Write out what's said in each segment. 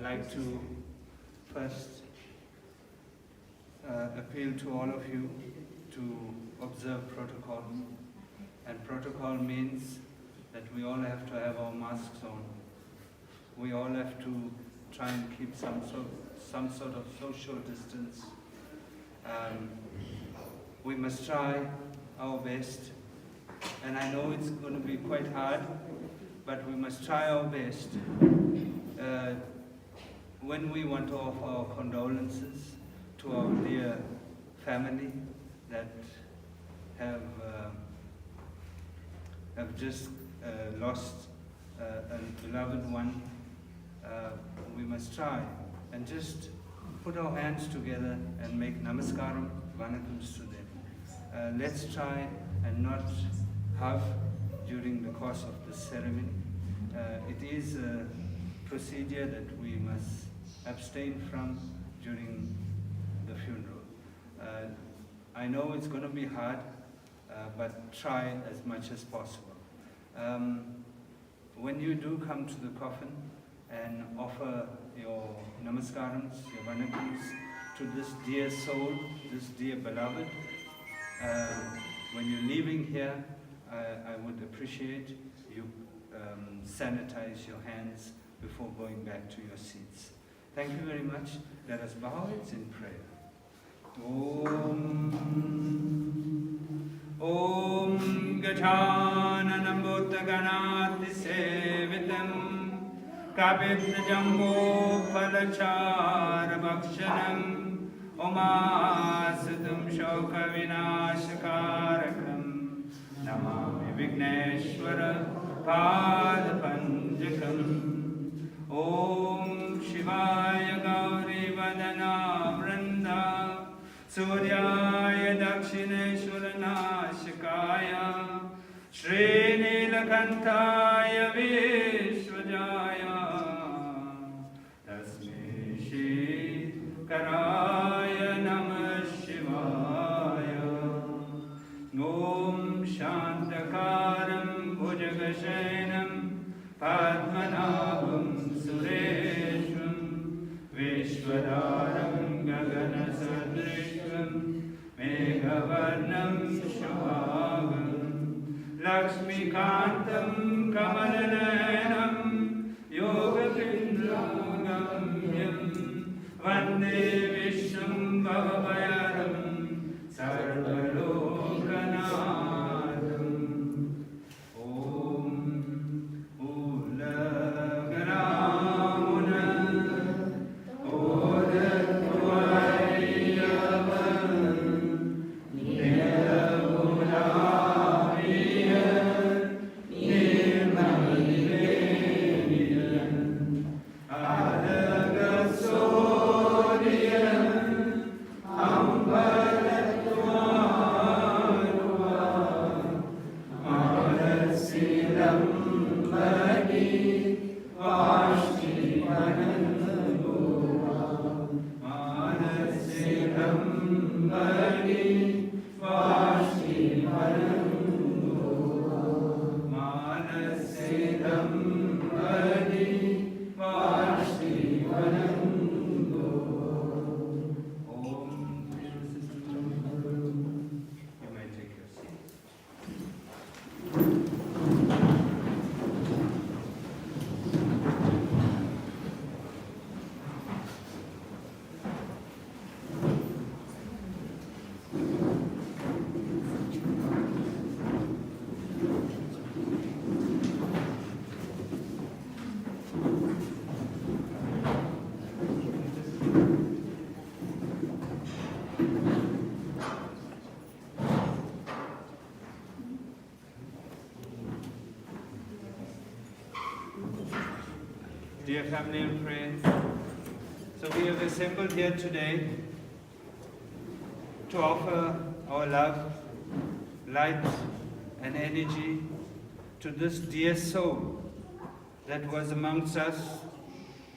I'd like to first appeal to all of you to observe protocol. And protocol means that we all have to have our masks on. We all have to try and keep some sort of social distance. We must try our best. And I know it's going to be quite hard, but we must try our best. When we want to offer our condolences to our dear family that have just lost a beloved one, we must try and just put our hands together and make namaskaram, vanakams to them. Let's try and not hug during the course of the ceremony. It is a procedure that we must abstain from during the funeral. I know it's going to be hard, but try as much as possible. When you do come to the coffin and offer your namaskarams, your vanakams to this dear soul, this dear beloved, when you're leaving here, I would appreciate you sanitize your hands before going back to your seats. Thank you very much. Let us bow heads in prayer. Om Gajananam Bhuttaganati Sevitam Kapitna Jambo Palachara Bhakshanam Omasutam Shoka Vinashakarakam Namami Vigneshwara Padapanjakam Om Shivaya Gauri Vadana Vranda Suryaya Dakshineshwara Nashikaya Shri Nilakantaya Vishwajaya Tasme Shri Karaya Namah Shivaya Om Shantakaram Bhujagashenam Padmanabham Sureshvam Vishwadaram Gagana Sadrishvam Meghavarnam Shubhagam Lakshmi Kantam Kamalayanam Yogapindragamyam Vande Vishnu Bhavayaram Sarvalokanadam Om Ulagaramuna Dear family and friends, so we have assembled here today to offer our love, light and energy to this dear soul that was amongst us,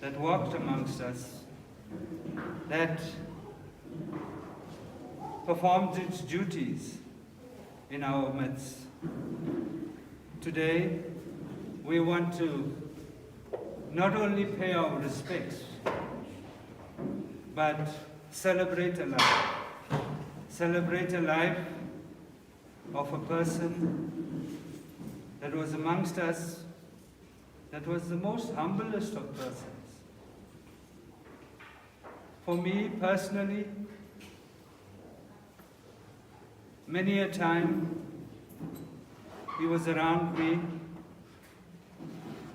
that walked amongst us, that performed its duties in our midst. Today, we want to not only pay our respects, but celebrate a life. Celebrate a life of a person that was amongst us, that was the most humblest of persons. For me personally, many a time he was around me,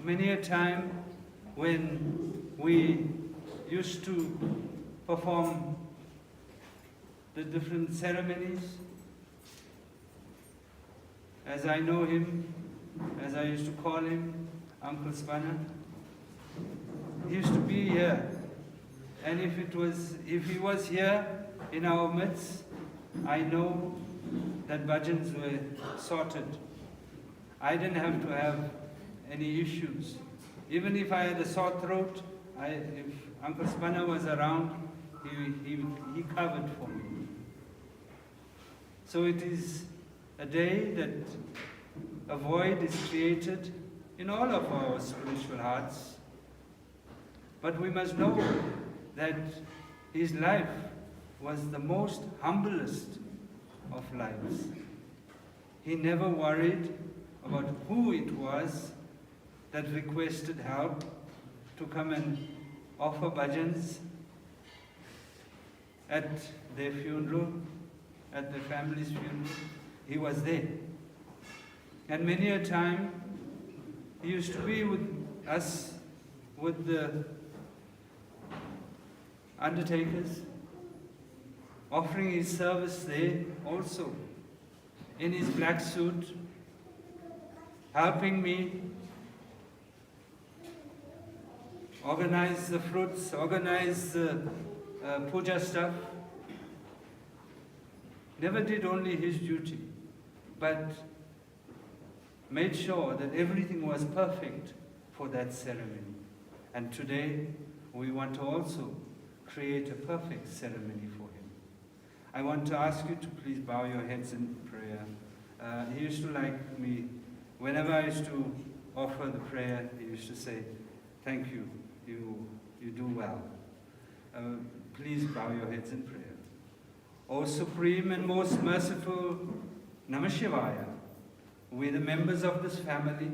many a time when we used to perform the different ceremonies. As I know him, as I used to call him, Uncle Spanner, he used to be here. And if he was here in our midst, I know that bhajans were sorted. I didn't have to have any issues. Even if I had a sore throat, if Uncle Spanner was around, he covered for me. So it is a day that a void is created in all of our spiritual hearts. But we must know that his life was the most humblest of lives. He never worried about who it was that requested help to come and offer bhajans at their funeral, at the family's funeral. He was there. And many a time, he used to be with us, with the undertakers, offering his service there also, in his black suit, helping me organize the fruits, organize the puja stuff. Never did only his duty, but made sure that everything was perfect for that ceremony. And today, we want to also create a perfect ceremony for him. I want to ask you to please bow your heads in prayer. He used to like me, whenever I used to offer the prayer, he used to say, "Thank you, you do well." Please bow your heads in prayer. O Supreme and most merciful Namah Shivaya, we the members of this family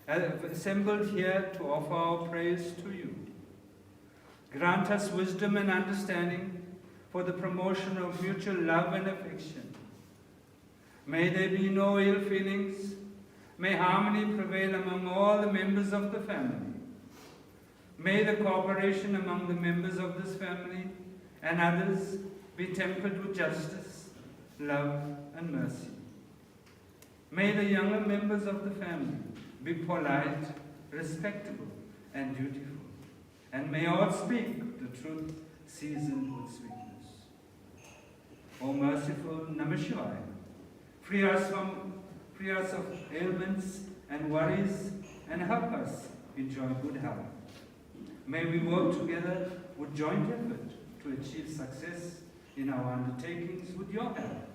have assembled here to offer our praise to you. Grant us wisdom and understanding for the promotion of mutual love and affection. May there be no ill feelings. May harmony prevail among all the members of the family. May the cooperation among the members of this family and others be tempered with justice, love, and mercy. May the younger members of the family be polite, respectable, and dutiful. And may all speak the truth seasoned with sweetness. O merciful Namah Shivaya, free us of ailments and worries, and help us enjoy good health. May we work together with joint effort to achieve success in our undertakings with your help.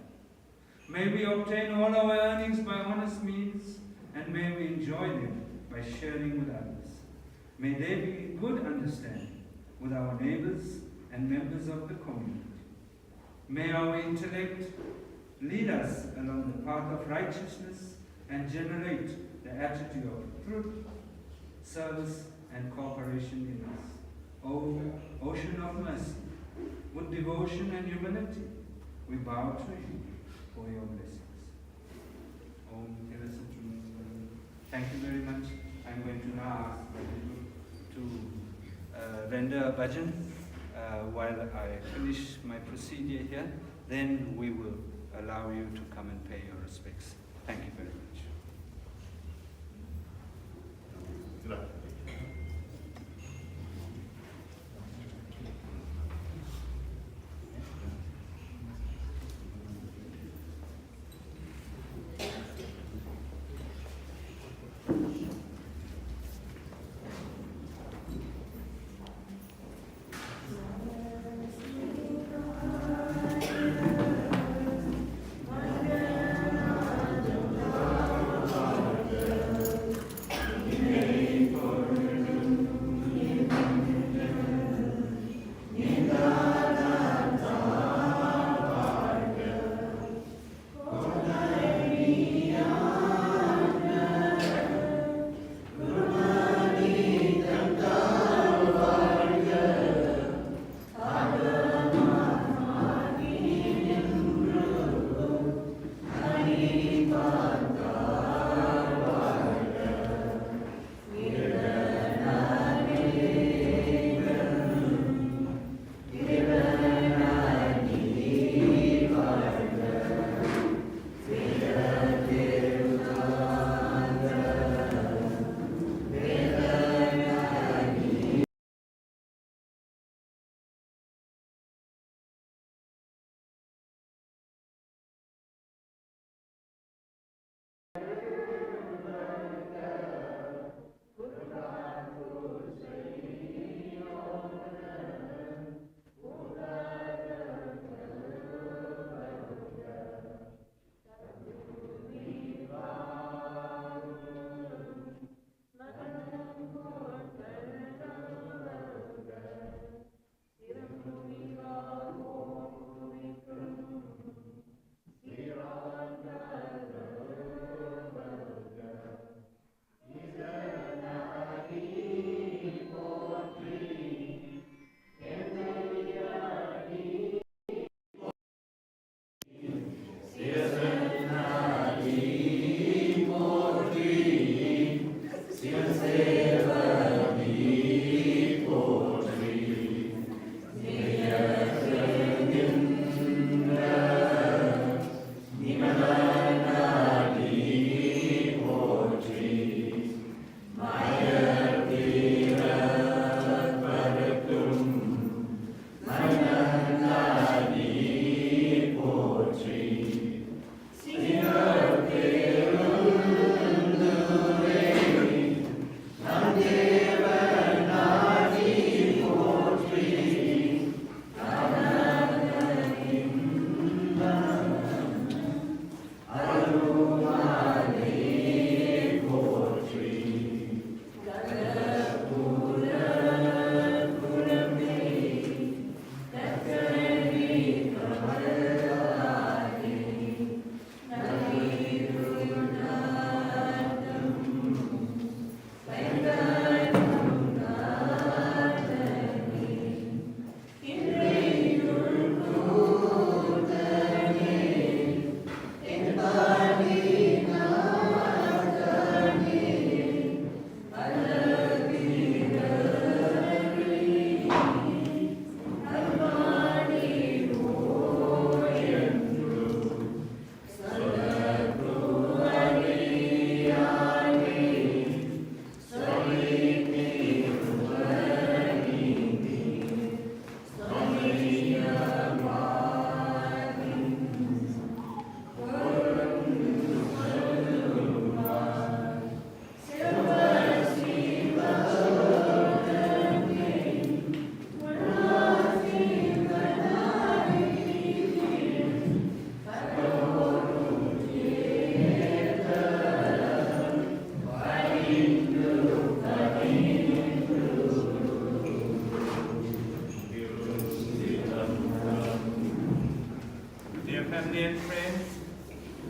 May we obtain all our earnings by honest means, and may we enjoy them by sharing with others. May there be good understanding with our neighbors and members of the community. May our intellect lead us along the path of righteousness and generate the attitude of truth, service, and cooperation in us. O Ocean of Mercy, with devotion and humility, we bow to you for your blessings. Om Thank you very much. I'm going to now ask to render a bhajan while I finish my procedure here. Then we will allow you to come and pay your respects. Thank you very much.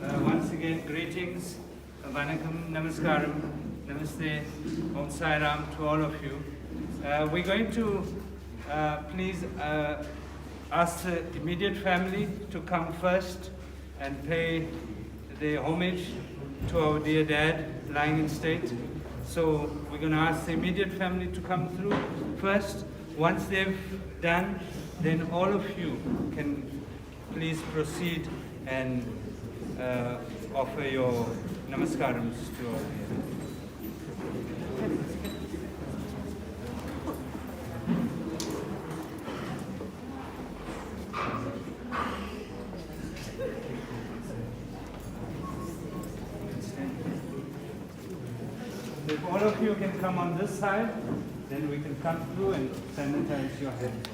Once again, greetings, Vanakkam, Namaskaram, Namaste, Om Sai Ram to all of you. We're going to please ask the immediate family to come first and pay the homage to our dear dad lying in state. So we're going to ask the immediate family to come through first. Once they've done, then all of you can please proceed and offer your namaskarams to our dear dad. If all of you can come on this side, then we can come through and sanitize your hands.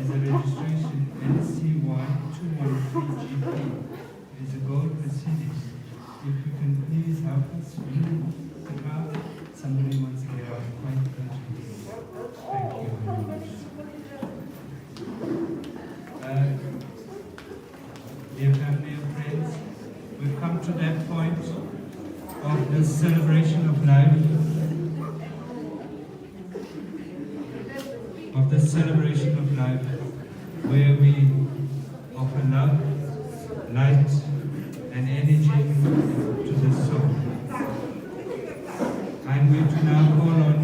the registration NCY213GP. It is a gold Mercedes. If you can please help us move the car, somebody wants to get out quite urgently. Thank you very much. Dear family and friends, we've come to that point of the celebration of life, where we offer love, light, and energy to the soul. I'm going to now call on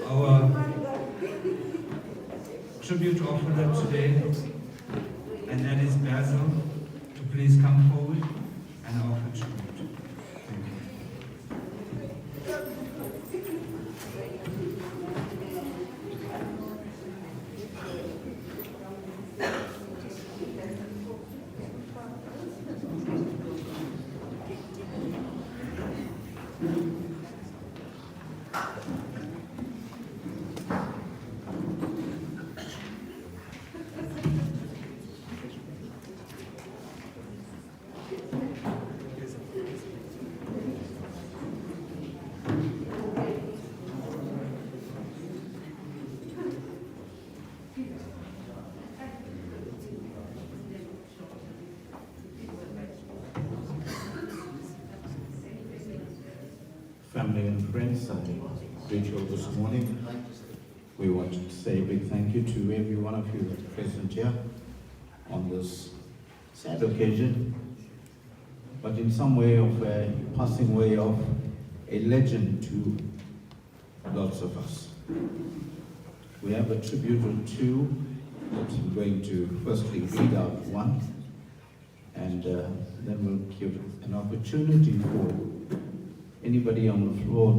our tribute offerer today, and that is Basil, to please come forward and offer tribute. Family and friends, I greet you all this morning. We want to say a big thank you to every one of you that are present here on this sad occasion, but in some way of a passing away of a legend to lots of us. We have a tribute or two that I'm going to firstly read out one, and then we'll give an opportunity for anybody on the floor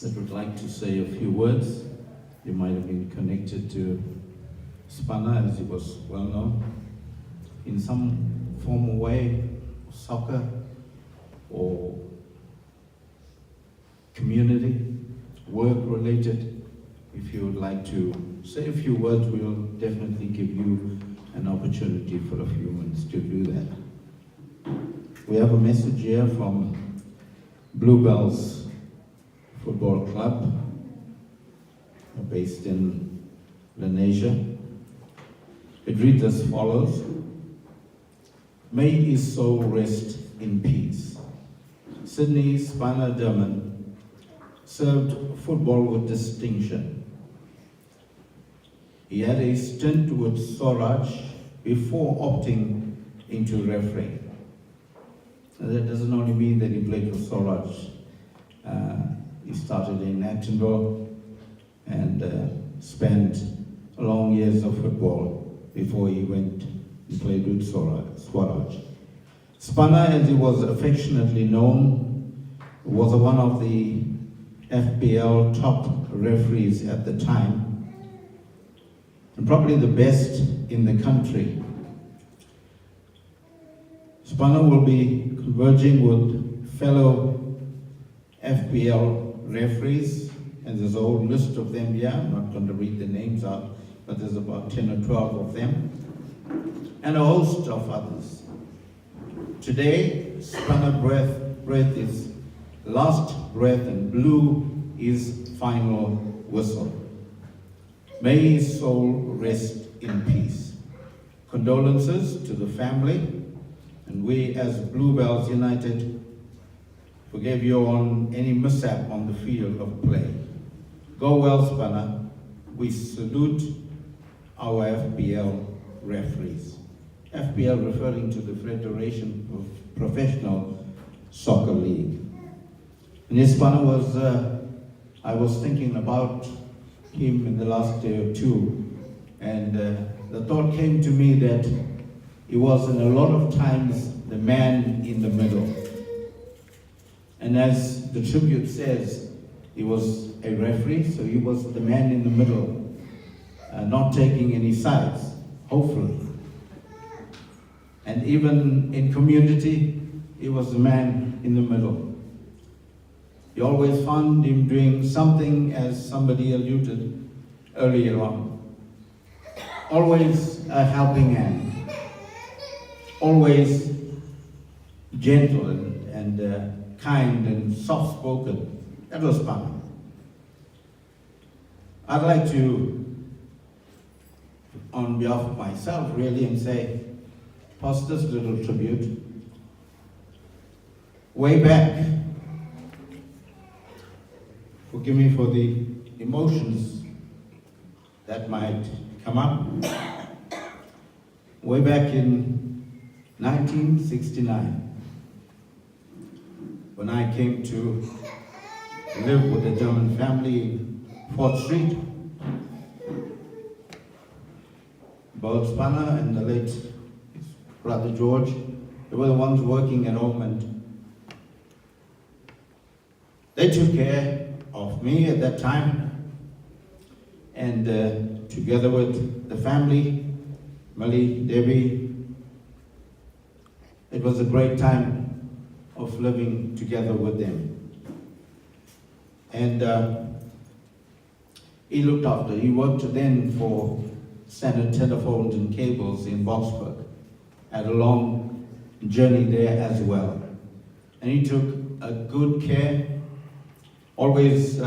that would like to say a few words. You might have been connected to Spanner, as he was well known, in some form or way, soccer or community, work related. If you would like to say a few words, we'll definitely give you an opportunity for a few minutes to do that. We have a message here from Bluebells Football Club, based in Lenasia. It reads as follows: May his soul rest in peace. Sydney Spanner DHERMAN served football with distinction. He had a stint with Swaraj before opting into refereeing. And that doesn't only mean that he played for Swaraj. He started in Actonville and spent long years of football before he went and played with Swaraj. Spanner, as he was affectionately known, was one of the FPL top referees at the time, and probably the best in the country. Spanner will be converging with fellow FPL referees, and there's a whole list of them here. I'm not going to read the names out, but there's about 10 or 12 of them, and a host of others. Today, Spanner breathed his last breath and blew his final whistle. May his soul rest in peace. Condolences to the family, and we as Bluebells United forgive you on any mishap on the field of play. Go well, Spanner. We salute our FPL referees. FPL referring to the Federation of Professional Soccer League. And Spanner was, I was thinking about him in the last day or two, and the thought came to me that he was in a lot of times the man in the middle. And as the tribute says, he was a referee, so he was the man in the middle, not taking any sides, hopefully. And even in community, he was the man in the middle. You always found him doing something, as somebody alluded earlier on. Always a helping hand. Always gentle and kind and soft-spoken. That was fun. I'd like to, on behalf of myself, really, and say, post this little tribute. Way back, forgive me for the emotions that might come up. Way back in 1969, when I came to live with the German family in 4th Street, Bob Spanner and the late brother George, they were the ones working at home, and they took care of me at that time, and together with the family, Millie, Debbie, it was a great time of living together with them. And he looked after, he worked then for Standard Telephones and Cables in Boksburg. Had a long journey there as well. And he took a good care, always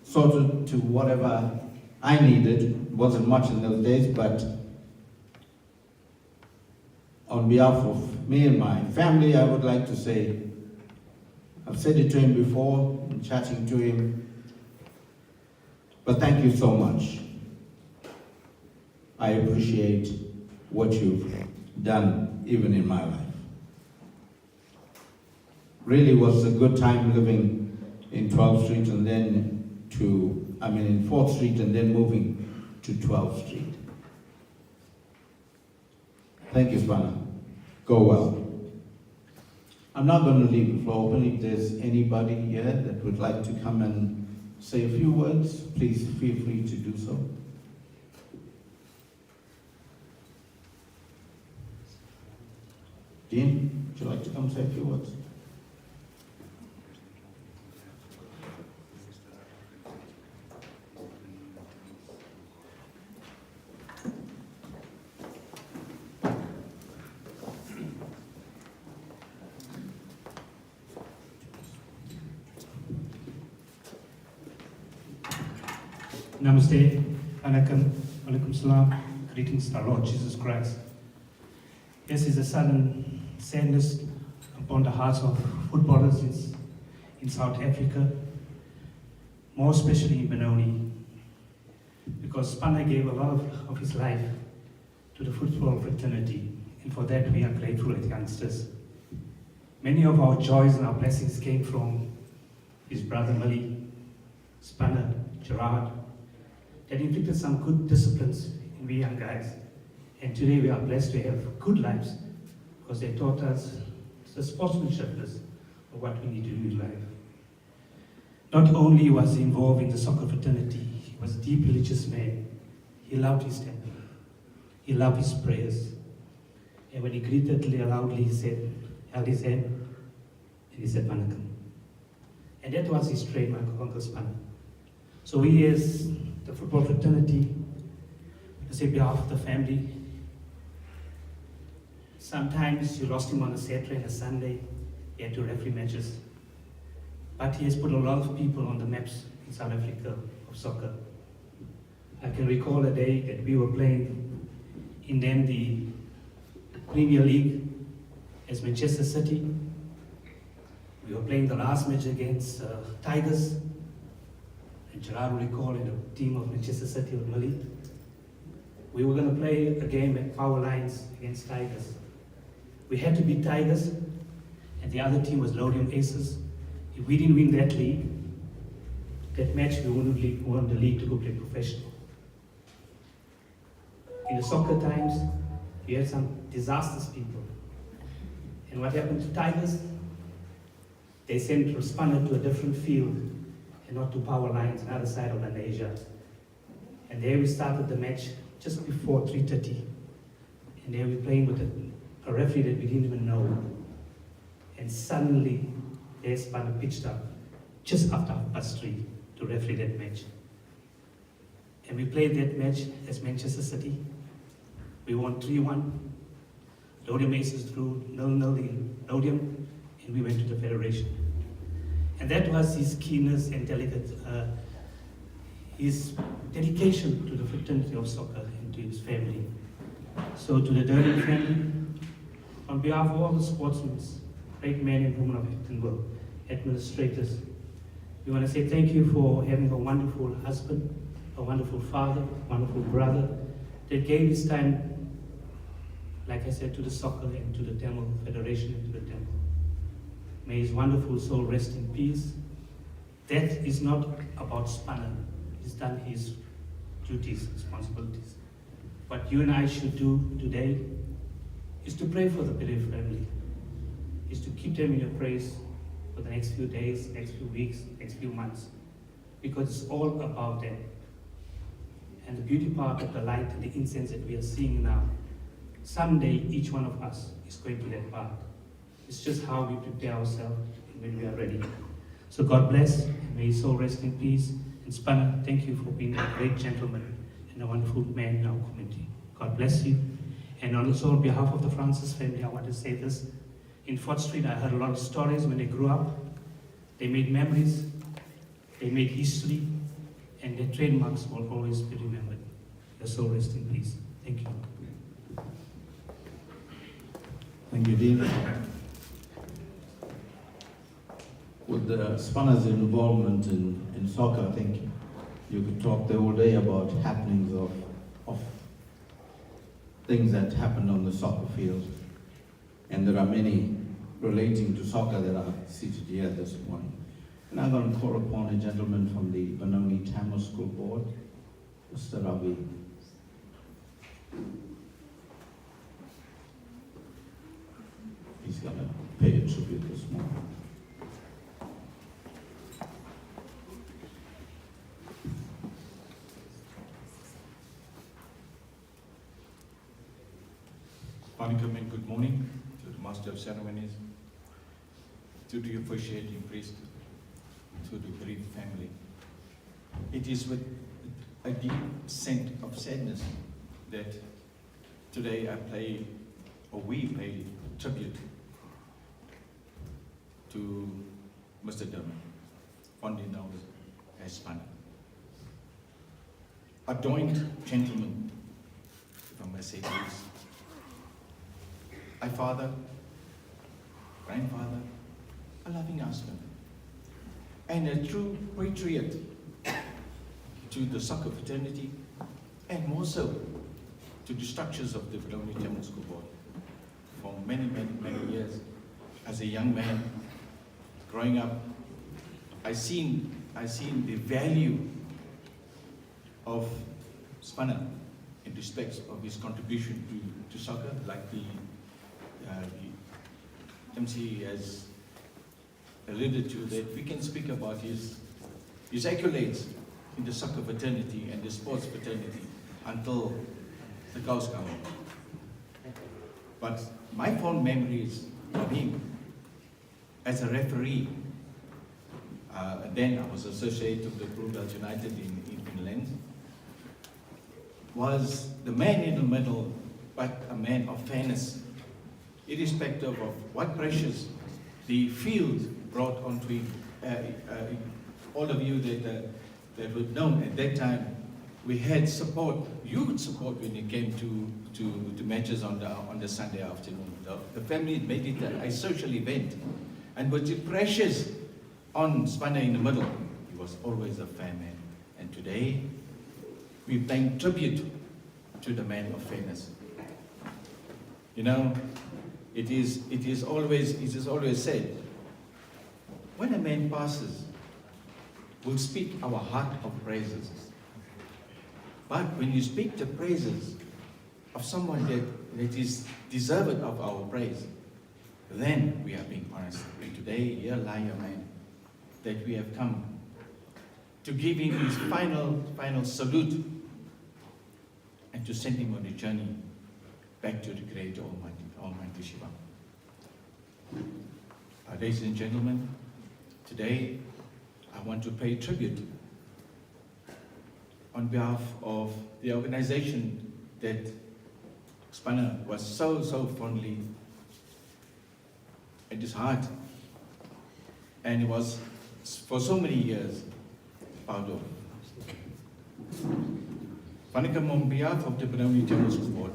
sorted to whatever I needed. It wasn't much in those days, but on behalf of me and my family, I would like to say, I've said it to him before, in chatting to him, but thank you so much. I appreciate what you've done, even in my life. Really was a good time living in 12th Street and then in 4th Street and then moving to 12th Street. Thank you, Spanner. Go well. I'm not going to leave the floor open. If there's anybody here that would like to come and say a few words, please feel free to do so. Dean, would you like to come say a few words? Namaste, alaikum salam, greetings to our Lord Jesus Christ. Yes, is a sudden sadness upon the hearts of footballers in South Africa, more especially in Benoni, because Spanner gave a lot of his life to the football fraternity, and for that we are grateful as youngsters. Many of our joys and our blessings came from his brother Millie, Spanner, Gerard, that inflicted some good disciplines in we young guys. And today we are blessed to have good lives because they taught us the sportsmanshipness of what we need to do in life. Not only was he involved in the soccer fraternity, he was a deep religious man. He loved his temple. He loved his prayers. And when he greeted loudly, he held his hand, and he said, Vanakkam. And that was his trademark of Uncle Spanner. So we as the football fraternity, I say behalf of the family, sometimes you lost him on a Saturday and a Sunday, he had to referee matches. But he has put a lot of people on the maps in South Africa of soccer. I can recall a day that we were playing in then the Premier League as Manchester City. We were playing the last match against Tigers. And Gerard will recall in the team of Manchester City with Millie. We were going to play a game at Power Lines against Tigers. We had to beat Tigers, and the other team was Lodium Aces. If we didn't win that league, that match, we won the league to go play professional. In the soccer times, we had some disastrous people. And what happened to Tigers? They sent Spanner to a different field and not to Power Lines, another side of Malaysia. And there we started the match just before 3:30. And there we were playing with a referee that we didn't even know. And suddenly, there Spanner pitched up just after 3:30 to referee that match. And we played that match as Manchester City. We won 3-1. Lodium Aces drew 0-0 in Lodium, and we went to the Federation. And that was his keenness and his dedication to the fraternity of soccer and to his family. So to the DHERMAN family, on behalf of all the sportsmen, great men and women of Actonville, administrators, we want to say thank you for having a wonderful husband, a wonderful father, a wonderful brother that gave his time, like I said, to the soccer and to the Tamil Federation and to the temple. May his wonderful soul rest in peace. Death is not about Spanner. He's done his duties, responsibilities. What you and I should do today is to pray for the Pere family, is to keep them in your praise for the next few days, next few weeks, next few months, because it's all about them. And the beauty part of the light and the incense that we are seeing now, someday each one of us is going to that part. It's just how we prepare ourselves and when we are ready. So God bless, and may his soul rest in peace. And Spanner, thank you for being a great gentleman and a wonderful man in our community. God bless you. And also on behalf of the Francis family, I want to say this. In Fort Street, I heard a lot of stories when they grew up. They made memories, they made history, and their trademarks will always be remembered. Your soul rest in peace. Thank you. Thank you, Dean. With the Spanner's involvement in soccer, I think you could talk the whole day about happenings of things that happened on the soccer field. And there are many relating to soccer that are seated here this morning. And I'm going to call upon a gentleman from the Benoni Tamil School Board, Mr. Ravi. He's going to pay a tribute this morning. Vanakkam and good morning to the Master of Ceremonies, to the officiating priest, to the bereaved family. It is with a deep sense of sadness that today we pay tribute to Mr. DHERMAN, fondly known as Spanner. A doint gentleman, if I may say this. A father, grandfather, a loving husband, and a true patriot to the soccer fraternity, and more so to the structures of the Benoni Tamil School Board. For many years, as a young man, growing up, I seen the value of Spanner in respect of his contribution to soccer, like the MC has alluded to, that we can speak about his accolades in the soccer fraternity and the sports fraternity until the cows come home. But my fond memories of him as a referee, then I was associated with the Brookville United in Lens, was the man in the middle, but a man of fairness, irrespective of what pressures the field brought onto him. All of you that would know at that time, we had support, huge support when it came to matches on the Sunday afternoon. The family made it a social event, and with the pressures on Spanner in the middle, he was always a fair man. And today, we're paying tribute to the man of fairness. You know, it is always said, when a man passes, we'll speak our heart of praises. But when you speak the praises of someone that is deserving of our praise, then we are being honest. And today, here lie a man that we have come to give him his final salute and to send him on a journey back to the great Almighty Shiva. Ladies and gentlemen, Today, I want to pay tribute on behalf of the organization that Spanner was so fondly at his heart, and it was for so many years part of. Vanikam, on behalf of the Benoni General School Board,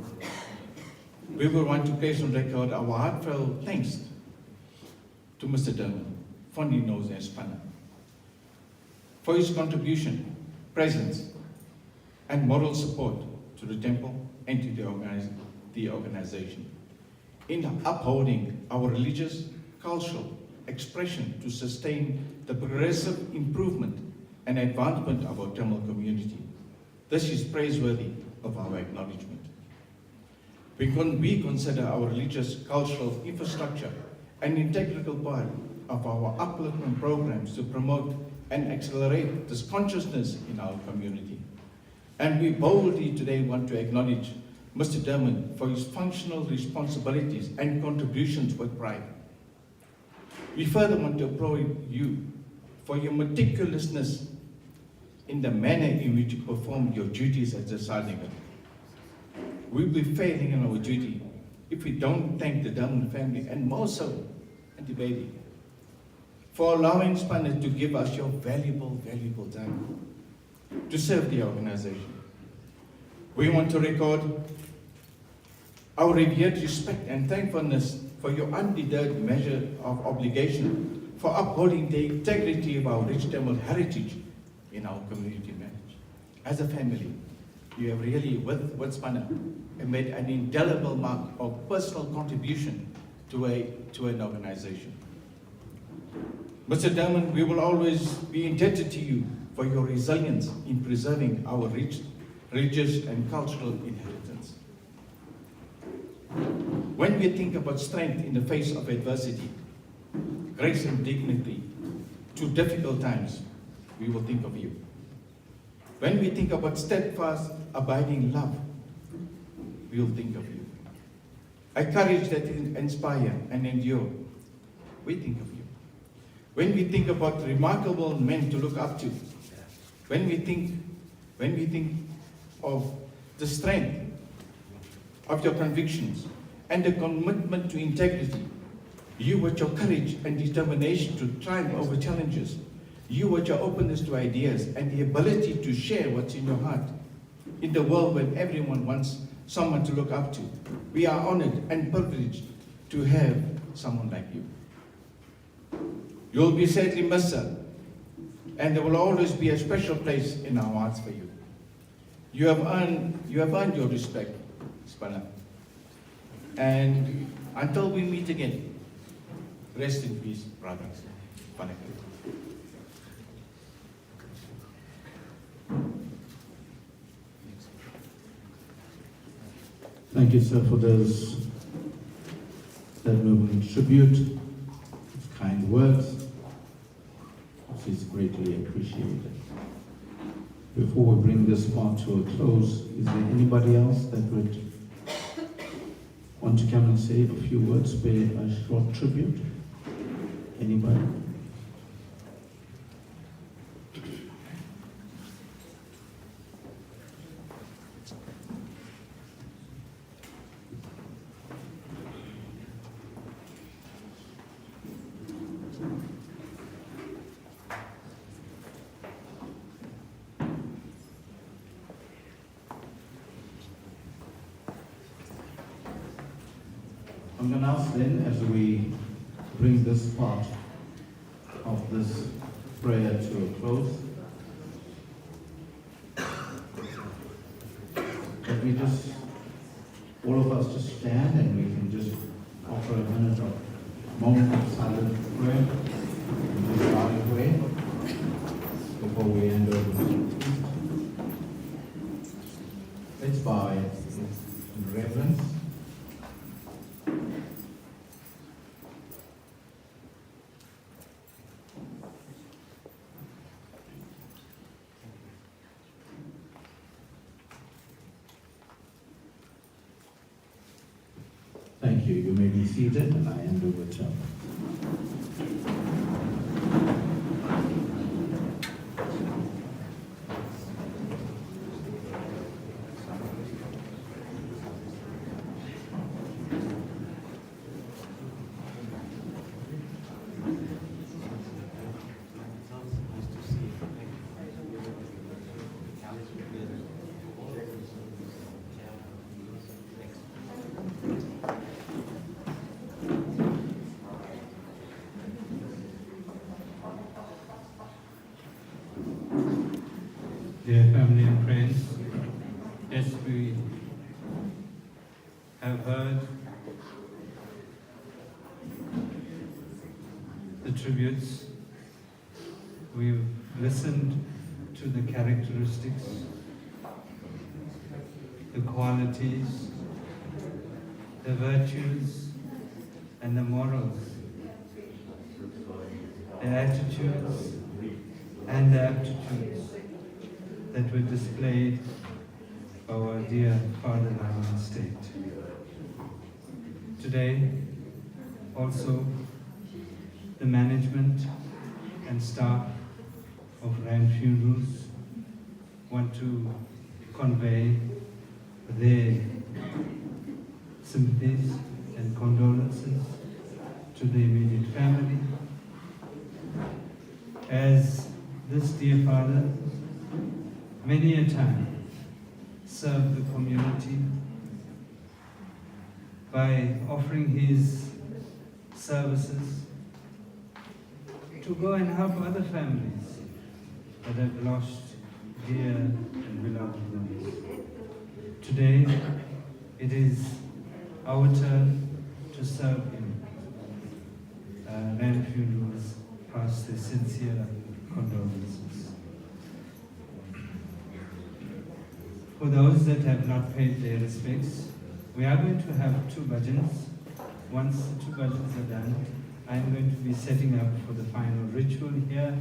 we will want to place on record our heartfelt thanks to Mr. DHERMAN, fondly known as Spanner, for his contribution, presence, and moral support to the temple and to the organization in upholding our religious, cultural expression to sustain the progressive improvement and advancement of our Tamil community. This is praiseworthy of our acknowledgement. We consider our religious, cultural infrastructure an integral part of our upliftment programs to promote and accelerate this consciousness in our community. And we boldly today want to acknowledge Mr. DHERMAN for his functional responsibilities and contributions with pride. We further want to applaud you for your meticulousness in the manner in which you perform your duties as a SADARMONY. We'll be failing in our duty if we don't thank the DHERMAN family, and more so, Auntie Baby, for allowing Spanner to give us your valuable time to serve the organization. We want to record our revered respect and thankfulness for your undeterred measure of obligation for upholding the integrity of our rich Tamil heritage in our community marriage. As a family, you have really, with Spanner, made an indelible mark of personal contribution to an organization. Mr. DHERMAN, we will always be indebted to you for your resilience in preserving our rich religious and cultural inheritance. When we think about strength in the face of adversity, grace and dignity to difficult times, we will think of you. When we think about steadfast, abiding love, we will think of you. A courage that inspire and endure, we think of you. When we think about remarkable men to look up to, when we think of the strength of your convictions and the commitment to integrity, you with your courage and determination to triumph over challenges, you with your openness to ideas and the ability to share what's in your heart. In the world when everyone wants someone to look up to, we are honored and privileged to have someone like you. You'll be sadly missed, sir, and there will always be a special place in our hearts for you. You have earned your respect, Spanner. And until we meet again, rest in peace, brothers. Thank you, sir, for that moving tribute, kind words, which is greatly appreciated. Before we bring this part to a close, is there anybody else that would want to come and say a few words, pay a short tribute? Anybody? I'm going to ask then, as we bring this part of this prayer to a close, that we just, all of us just stand and we can just offer a moment of silent prayer in this silent way before we hand over to the priest. Let's bow in reverence. Thank you. You may be seated, and I hand over to Dear family and friends, as we have heard the tributes, we've listened to the characteristics, the qualities, the virtues, and the morals, the attitudes, and the aptitudes that were displayed by our dear fatherland and state. Today, also, the management and staff of Rand Funerals want to convey their sympathies and condolences to the immediate family, as this dear father many a time served the community by offering his services to go and help other families that have lost dear and beloved ones. Today, it is our turn to serve him. Rand Funerals pass their sincere condolences. For those that have not paid their respects, we are going to have 2 bhajans. Once the 2 bhajans are done, I am going to be setting up for the final ritual here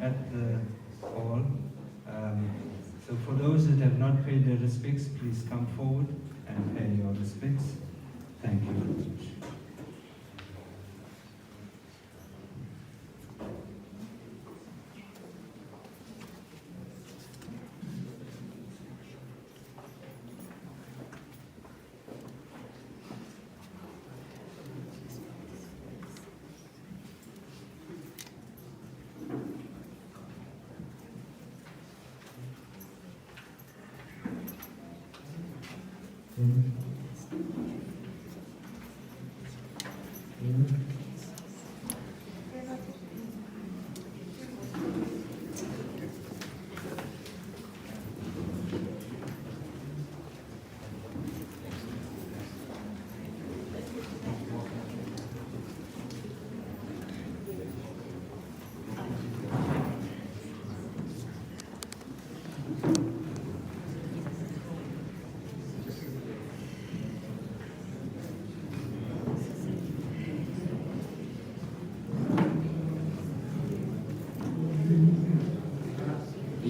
at the hall. So for those that have not paid their respects, please come forward and pay your respects. Thank you very much.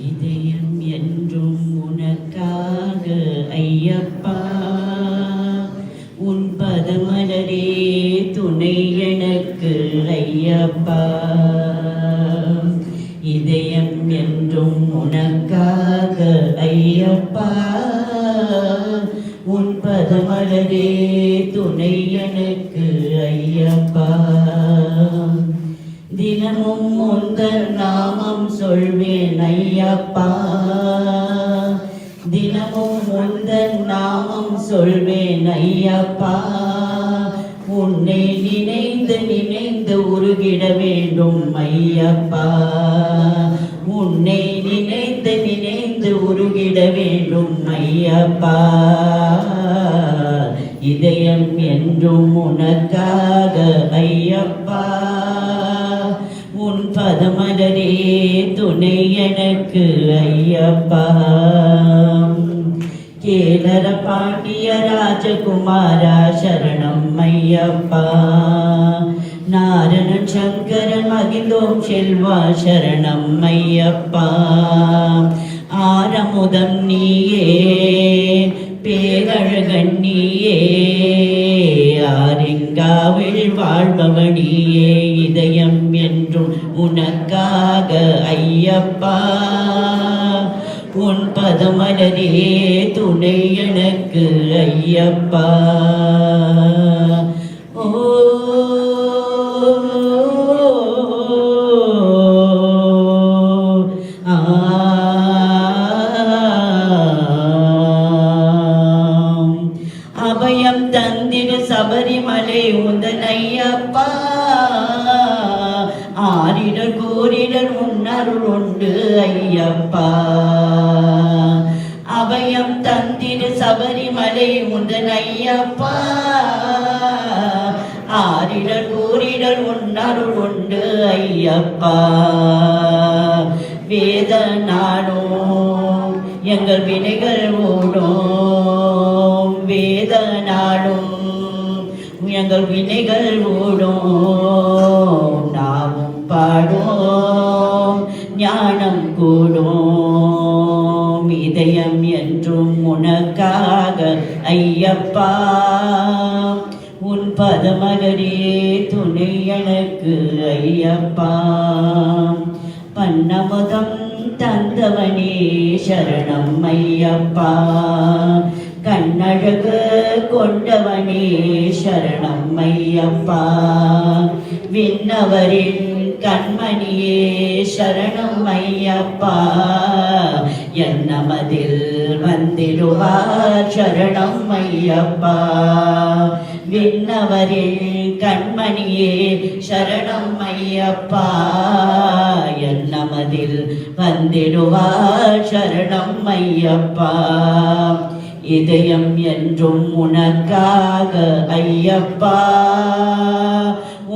இதயம் என்றும் உனக்காக ஐயப்பா, உன் பதமலரே துணை எனக்கு ஐயப்பா. இதயம் என்றும் உனக்காக ஐயப்பா, உன் பதமலரே துணை எனக்கு ஐயப்பா. தினமும் உந்தன் நாமம் சொல்வேன் ஐயப்பா, தினமும் உந்தன் நாமம் சொல்வேன் ஐயப்பா. உன்னை நினைந்து நினைந்து உருகிட வேண்டும் ஐயப்பா, உன்னை நினைந்து நினைந்து உருகிட வேண்டும் ஐயப்பா. இதயம் என்றும் உனக்காக ஐயப்பா, உன் பதமலரே துணை எனக்கு ஐயப்பா. கேலர பாண்டிய ராஜகுமாரா சரணம் ஐயப்பா, நாரணன் சங்கரன் மகிந்தோம் செல்வா சரணம் ஐயப்பா. ஆரமுதம் நீயே பேரழகன் நீயே, ஆரிங்காவில் வாழ்பவனியே. இதயம் என்றும் உனக்காக ஐயப்பா, உன் பதமலரே துணை எனக்கு ஐயப்பா. ஓ அபயம் தந்திர சபரிமலை உந்தன் ஐயப்பா, ஆரிட ஆரிடல் கூறிடல் உன்னருள் உண்டு ஐயப்பா அபயம் தந்திடு சபரிமலை உந்தன் ஐயப்பா ஆரிடல் கூறிடல் உன்னருள் உண்டு ஐயப்பா வேத நாளும் எங்கள் வினைகள் ஓடும் வேத நாளும் எங்கள் வினைகள் ஓடும் நாமும் பாடும் ஞானம் கூடும் இதயம் என்றும் உனக்காக ஐயப்பா உன் பதமலரே துணை எனக்கு ஐயப்பா பன்னமுதம் தந்தவனே சரணம் ஐயப்பா கண்ணழகு கொண்டவனே சரணம் ஐயப்பா விண்ணவரின் கண்மணியே சரணம் ஐயப்பா என்னமதில் வந்திடுவார் சரணம் ஐயப்பா விண்ணவரில் கண்மணியே சரணம் ஐயப்பா என்னமதில் வந்திடுவார் சரணம் ஐயப்பா இதயம் என்றும் உனக்காக ஐயப்பா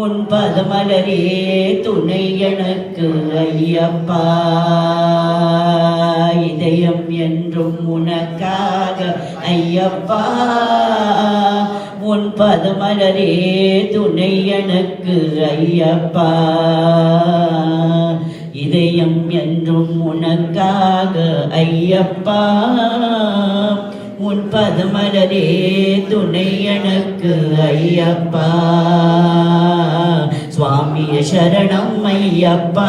உன் பதமலரே துணை எனக்கு ஐயப்பா இதயம் என்றும் உனக்காக ஐயப்பா உன் பதமலரே துணை எனக்கு ஐயப்பா இதயம் என்றும் உனக்காக ஐயப்பா உன் பதமலரே துணை எனக்கு ஐயப்பா சுவாமிய சரணம் ஐயப்பா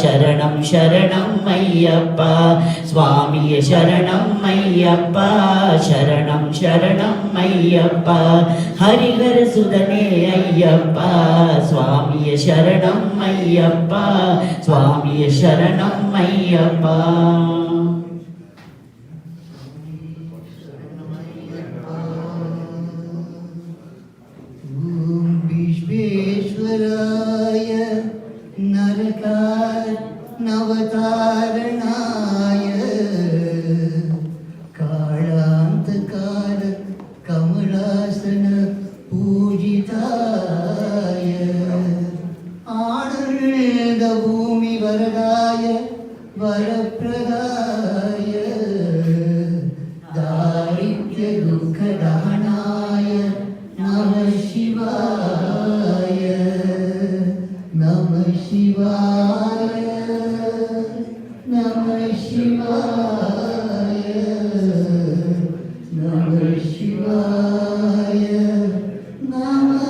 சரணம் சரணம் ஐயப்பா சுவாமிய சரணம் ஐயப்பா சரணம் சரணம் ஐயப்பா ஹரிஹர சுதனே ஐயப்பா சுவாமிய சரணம் ஐயப்பா சுவாமிய சரணம் ஐயப்பா विश्वेश्वराय नरकार नवतारणाय कालान्तकार कमलासन पूजिताय आनन्द भूमि वरदाय वरप्रदाय दारिद्र्य दुःखदहनाय नमः शिवाय नमः शिवाय नमः शिवाय नमः शिवाय नमः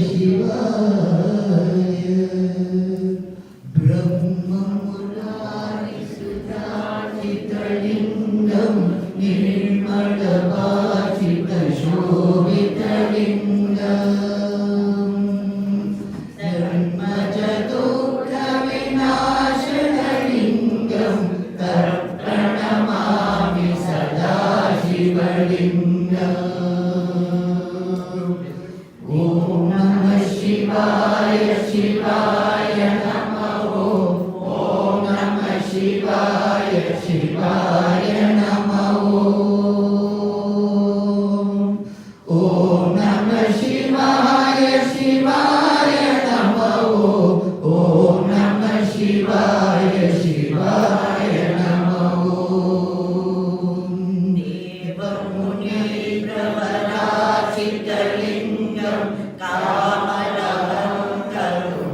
शिवाय ब्रह्ममुरारिसुताचितलिङ्गं निर्मलभाषितशोभितलिङ्गम् धर्मजदुःखविनाशनलिङ्गं प्रणमामि सदा शिवलिङ्गम् ॐ नमः शिवाय शिवाय नमः ॐ नमः शिवाय शिवाय नमः ॐ नमः शिवाय शिवाय नमः ॐ नमः शिवाय शिवाय नमः देवमुनीन्द्रवराचितलिङ्गं कामलहं करुणाकरलिङ्गम्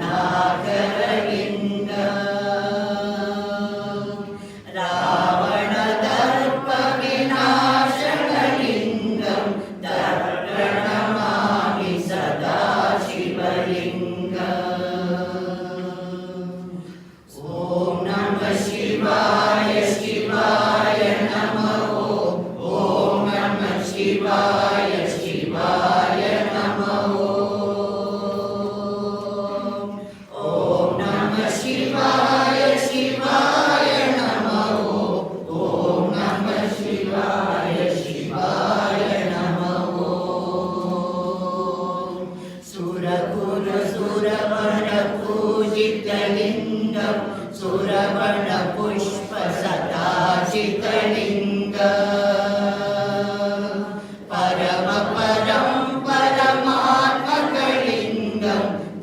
रावणदर्पविनाशनलिङ्गं प्रणमामि सदा शिवलिङ्गम् ॐ शिवलिङ्गं सुरवणपुष्पसदाचितलिङ्गम् परमपरं परमात्मकलिङ्गं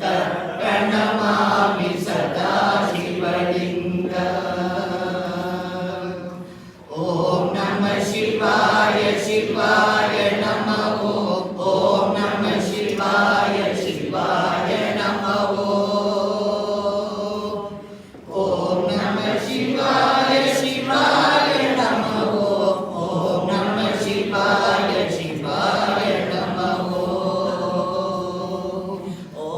तत्प्रणमामि सदा शिवलिङ्गम् ॐ नमः शिवाय शिवाय नमः ॐ नमः शिवाय शिवाय नमः ॐ नमः शिवाय शिवाय नमः ॐ नमः शिवाय शिवाय नमः ॐ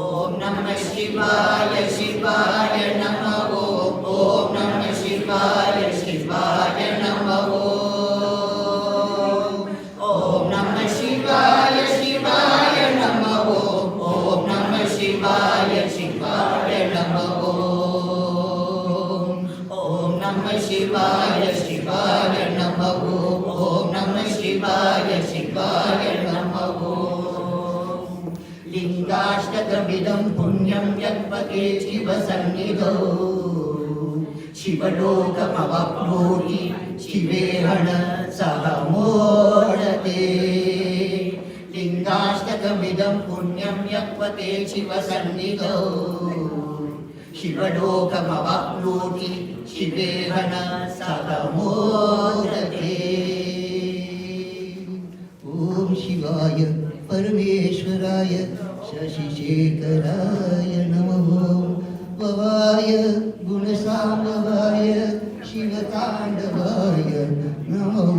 नमः शिवाय शिवाय नमः ॐ नमः शिवाय शिवाय नमः ॐ नमः शिवाय शिवाय नमः ॐ नमः शिवाय शिवाय नमः ॐ नमः शिवाय शिवाय नमः ॐ नमः शिवाय शिवाय नमः लिङ्गाष्टकमिदं पुण्यं यत्पते शिवसन्निधौ शिवलोकमवाप्नोति शिवेहण सह मोदते लिङ्गाष्टकमिदं पुण्यं यत्पते शिवसन्निधौ शिवलोकमवाप्नोति शिवेहण सह मोदते ॐ शिवाय परमेश्वराय शशिशेखराय नमः भवाय गुणसाम्भवाय शिवताण्डवाय नमः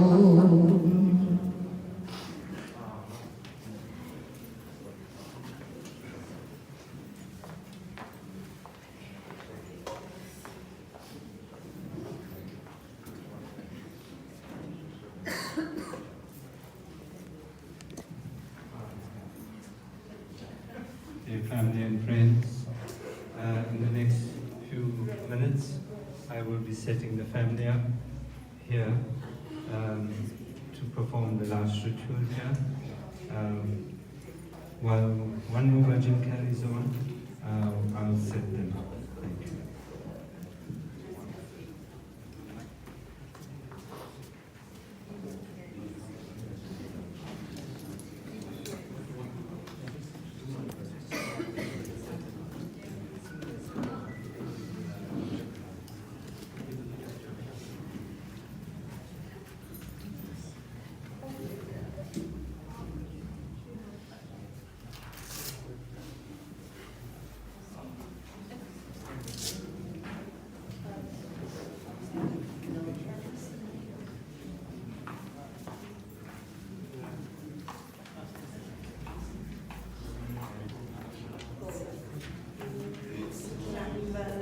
Dear family and friends, in the next few minutes, I will be setting the family up here to perform the last ritual here. While one more bhajan carries on, I'll set them up. Thank you. வருக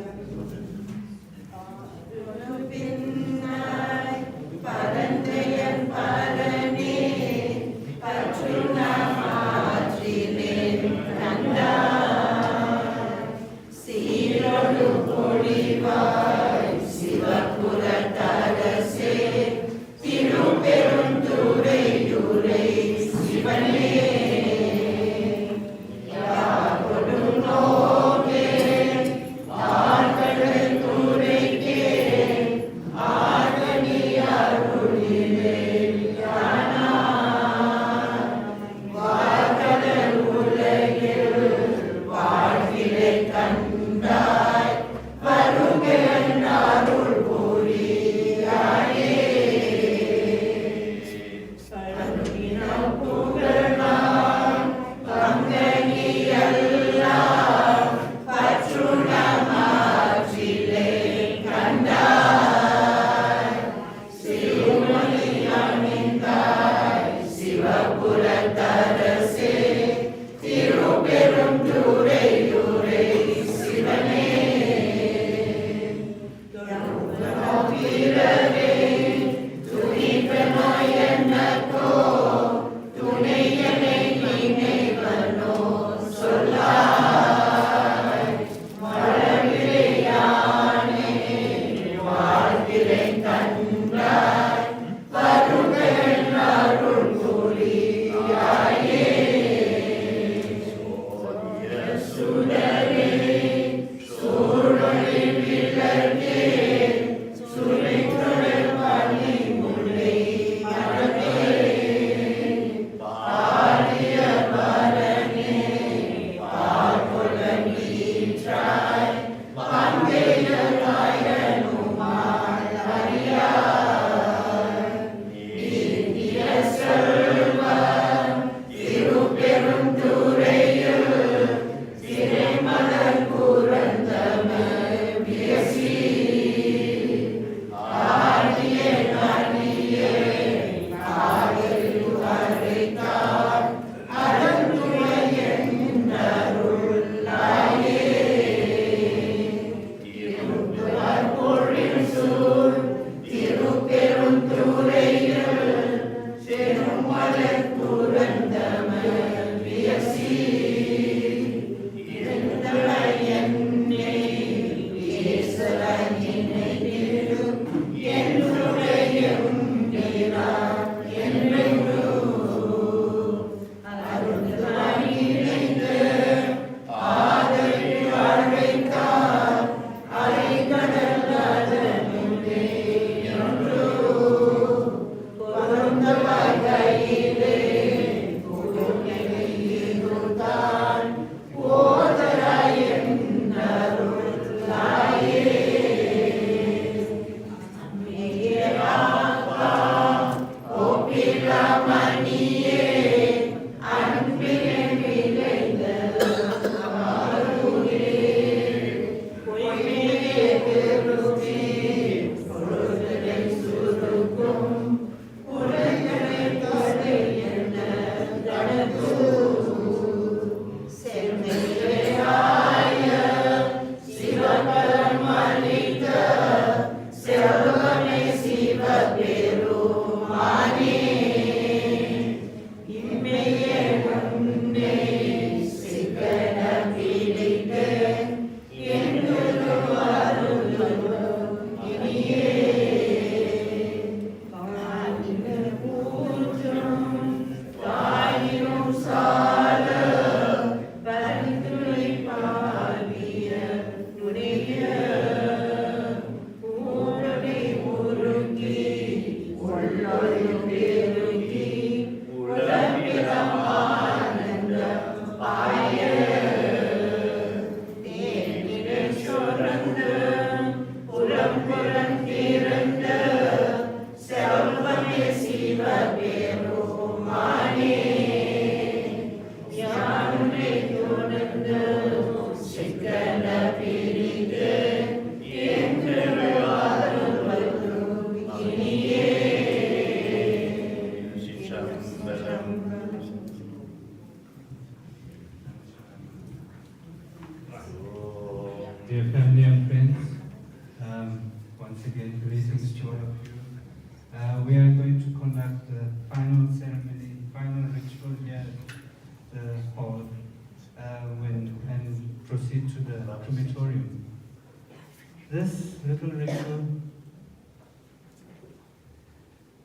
This little ritual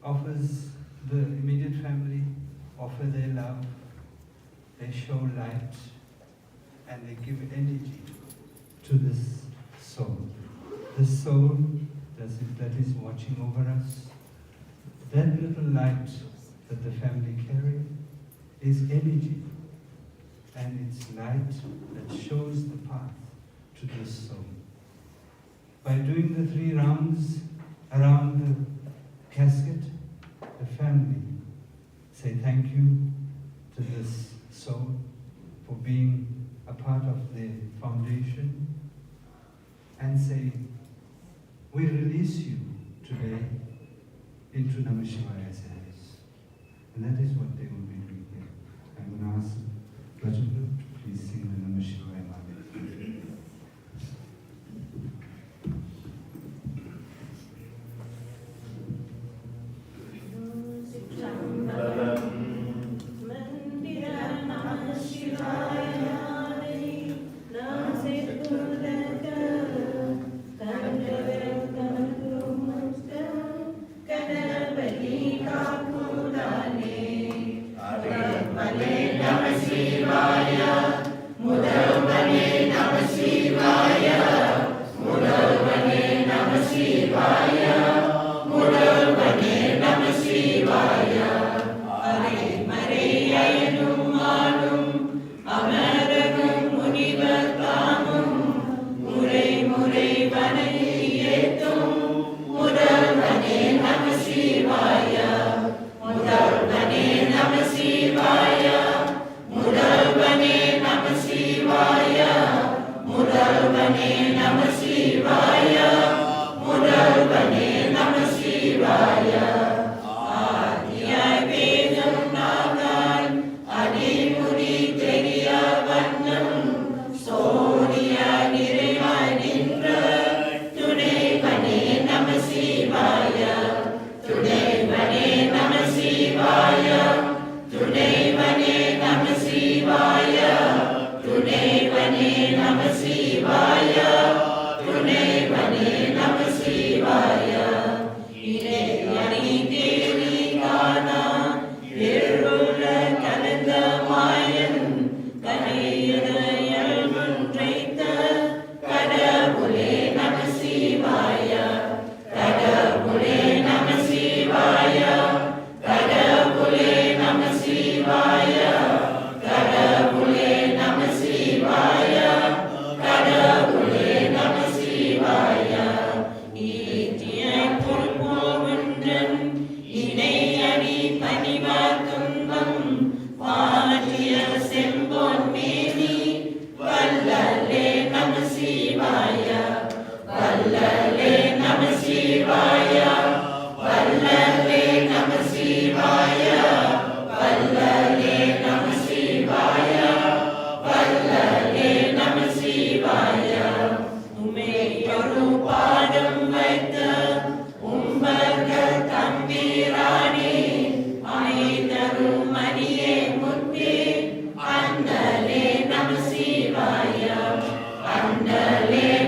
offers the immediate family, offer their love, they show light, and they give energy to this soul. This soul that is watching over us, that little light that the family carry is energy, and it's light that shows the path to this soul. By doing the 3 rounds around the casket, the family say thank you to this soul for being a part of the foundation, and say, we release you today into Namah Shivaya service. And that is what they will be doing here. I'm going to ask Rajendra to please sing the Namah Shivaya Mantra.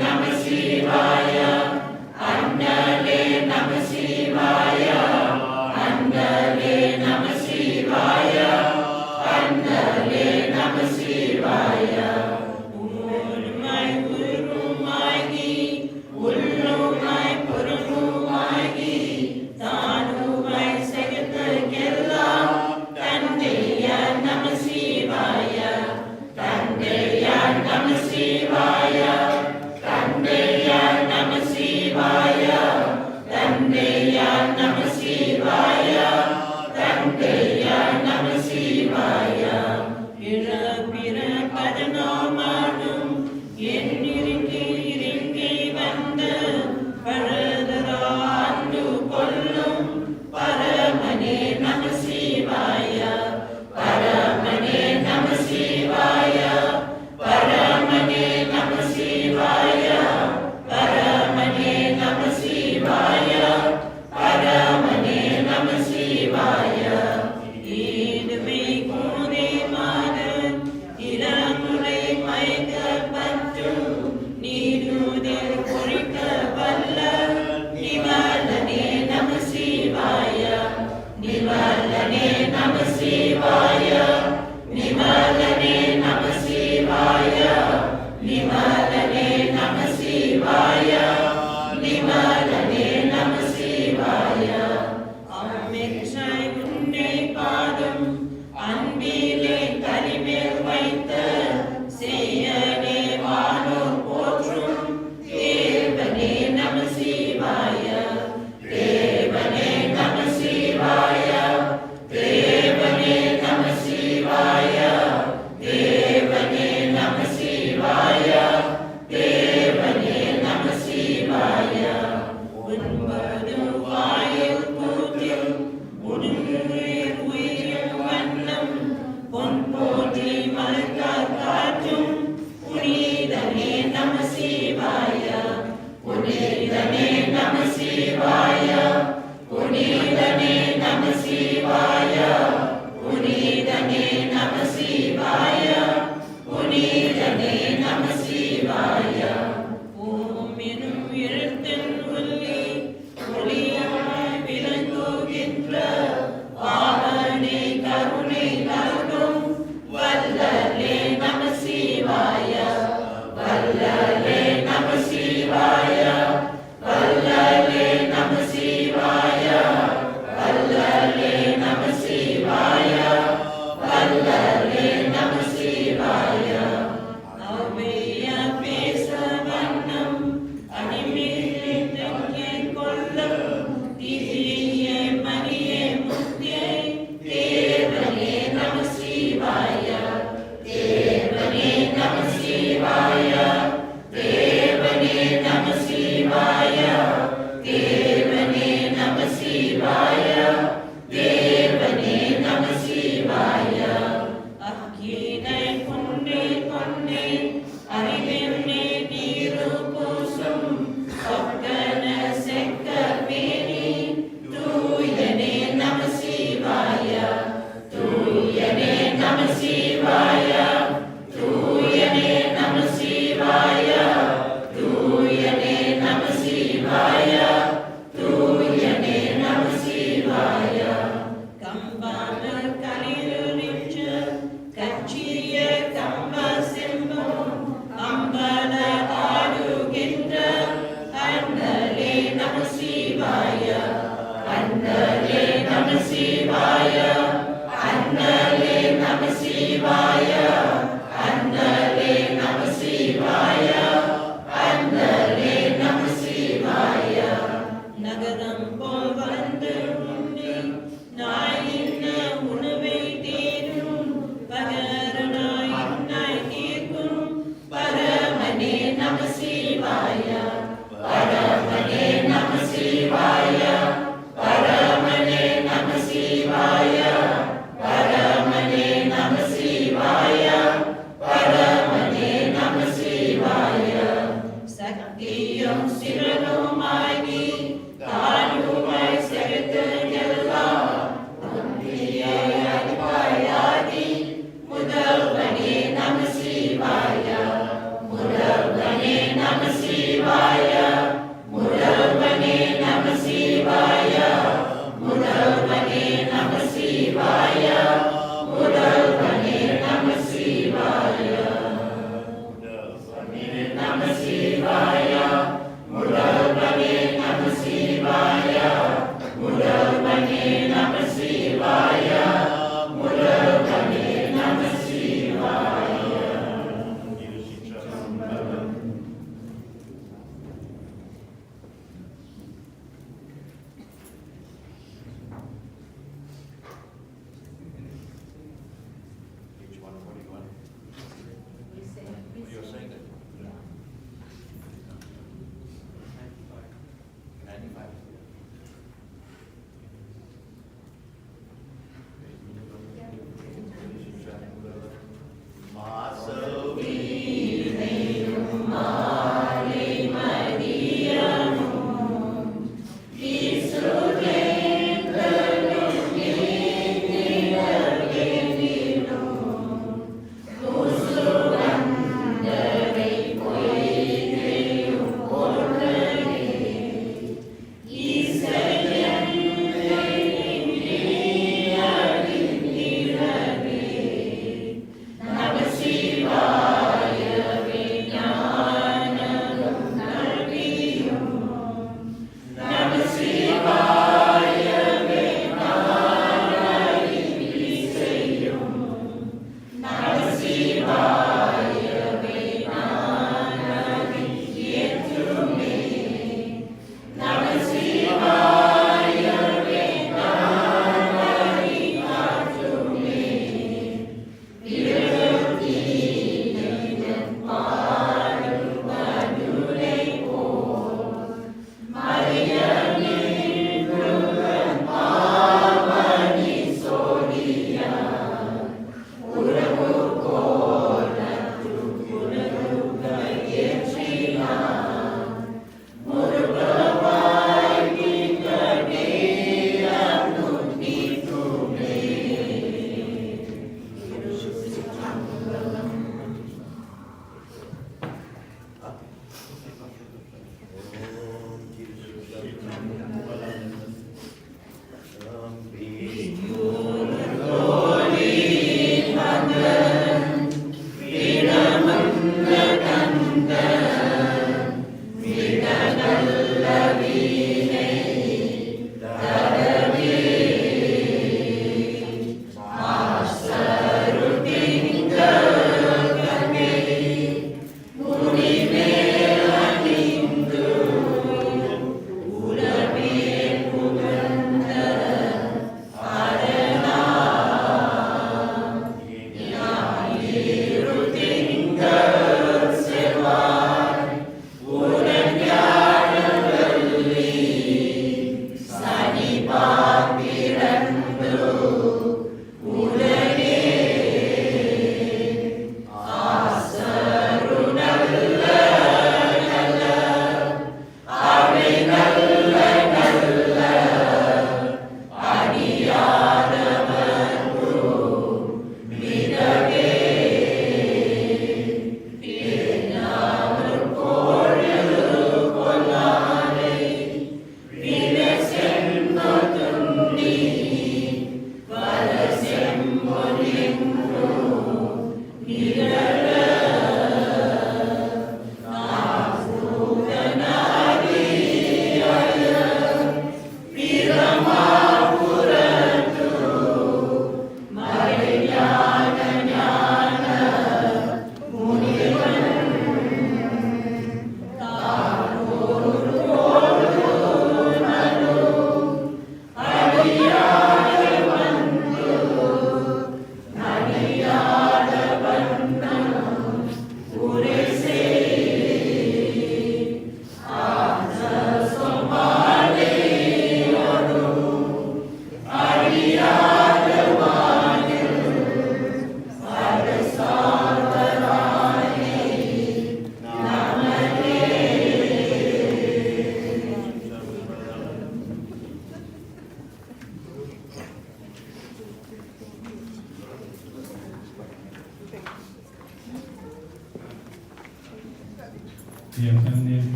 Namah Shivaya. ஒளியாய் விளங்குகின்ற வாமனே கருணை நல்கும் வல்லலே நம சிவாய வல்லலே நம சிவாய வல்லலே நம சிவாய வல்லலே நம சிவாய வல்லலே நம சிவாய அவ்வைய பேச வண்ணம் அணிமேலே தெங்கே கொள்ளும் திசியே மணியே முத்தியே தேவனே நம சிவாய தேவனே நம சிவாய தேவனே நம சிவாய தேவனே நம சிவாய தேவனே நம சிவாய அக்கீனை கொண்டே கொண்டே அறிவெண்ணே நீரு பூசும் சொக்கன செக்க மேனி தூயனே நம சிவாய தூயனே நம சிவாய தூயனே நம சிவாய தூயனே நம சிவாய தூயனே நம சிவாய கம்பான கலியுரிச்ச கச்சிய கம்ப செம்பும் அம்பல ஆடுகின்ற அண்ணலே நம சிவாய அண்ணலே நம சிவாய அண்ணலே நம சிவாய அண்ணலே நம சிவாய அண்ணலே நம சிவாய நகரம் போல் வந்து உண்டி நாயின்ன உணவை தேடும் பகரனாய் உன்னாய் தீர்க்கும் பரமனே நம சிவாய பரமனே நம சிவாய பரமனே நம சிவாய பரமனே நம சிவாய பரமனே நம சிவாய சக்தியும் சிவனுமாகி தானுமாய் செலுத்து எல்லாம் அன்பியே அடிப்பாயாகி முதல்வனே நம சிவாய முதல்வனே நம சிவாய முதல்வனே நம சிவாய முதல்வனே நம சிவாய முதல்வனே நம சிவாய முதல்வனே நம சிவாய முதல்வனே நம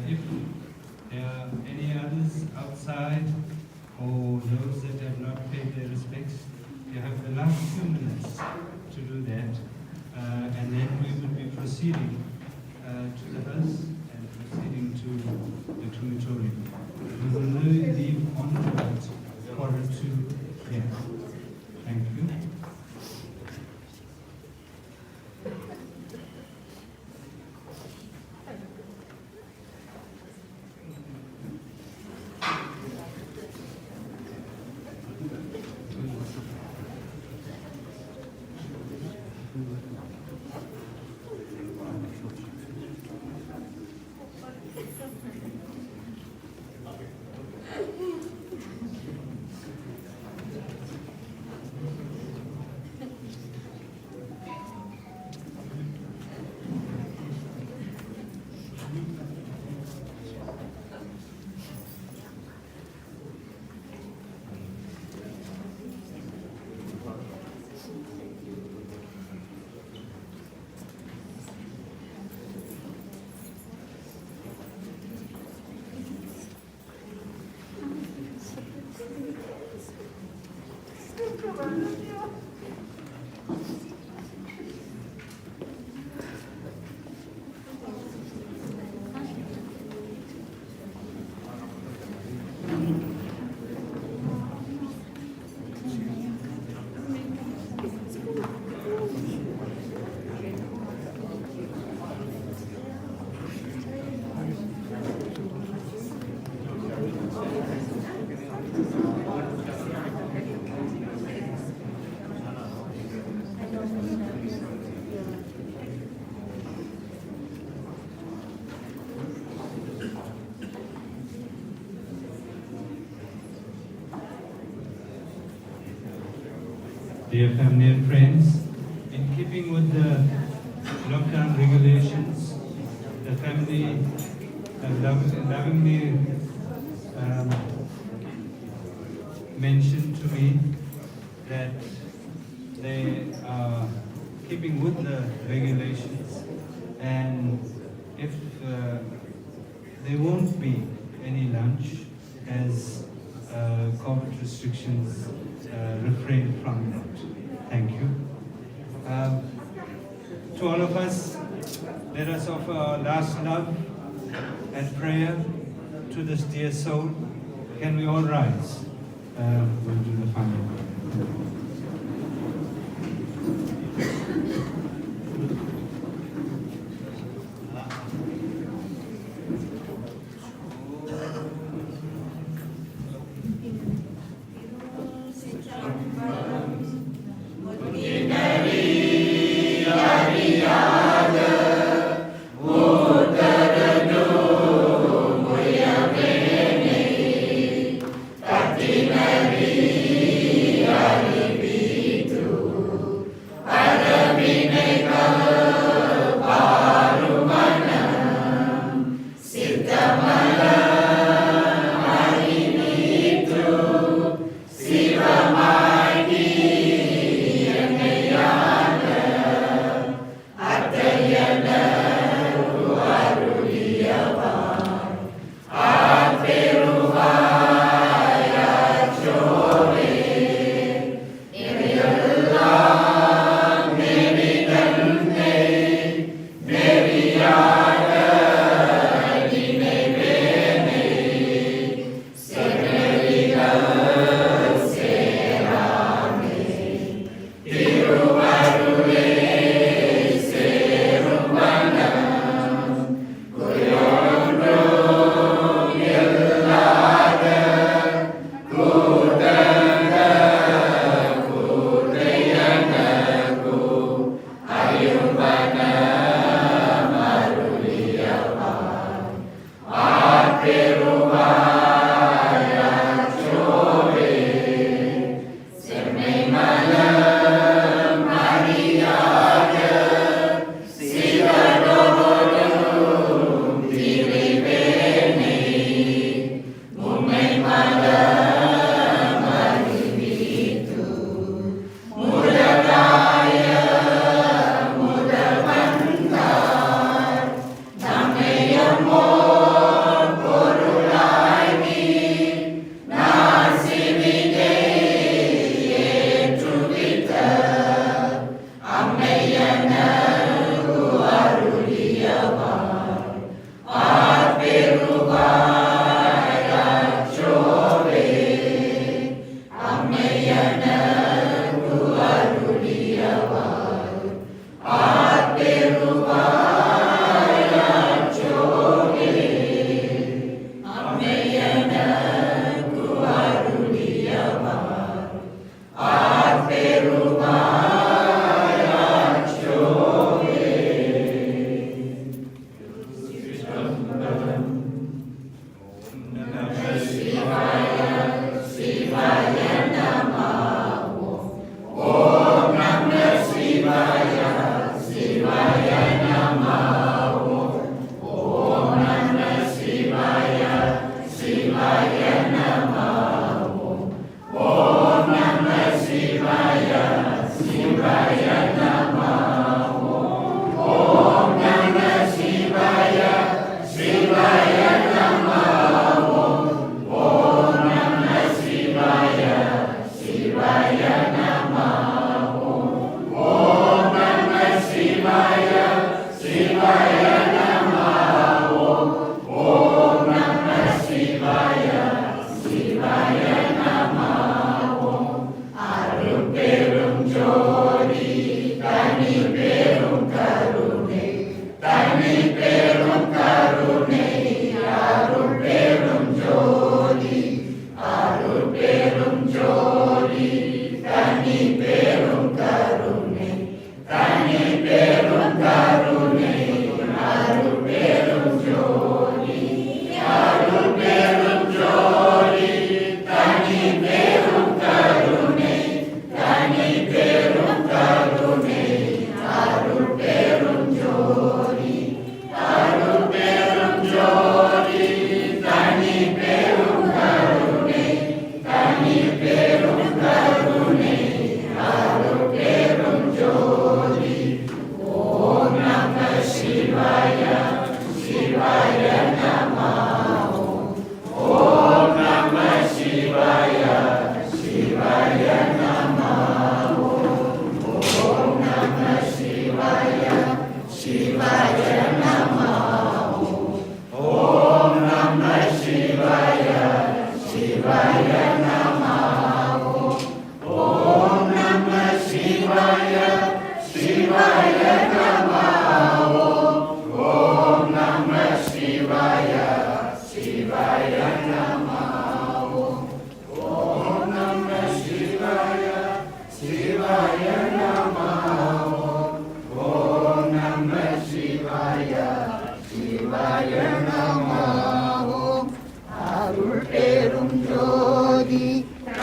if there are any others outside or those that have not paid their respects, you have the last few minutes to do that, and then we will be proceeding to the hearse and proceeding to the crematorium. We will leave on about 1:45 p.m. Thank you. Dear family and friends, in keeping with the lockdown regulations, the family lovingly mentioned to me that they are keeping with the regulations, and if there won't be any lunch as COVID restrictions refrain from that. Thank you. To all of us, let us offer our last love and prayer to this dear soul. Can we all rise? We'll do the final prayer.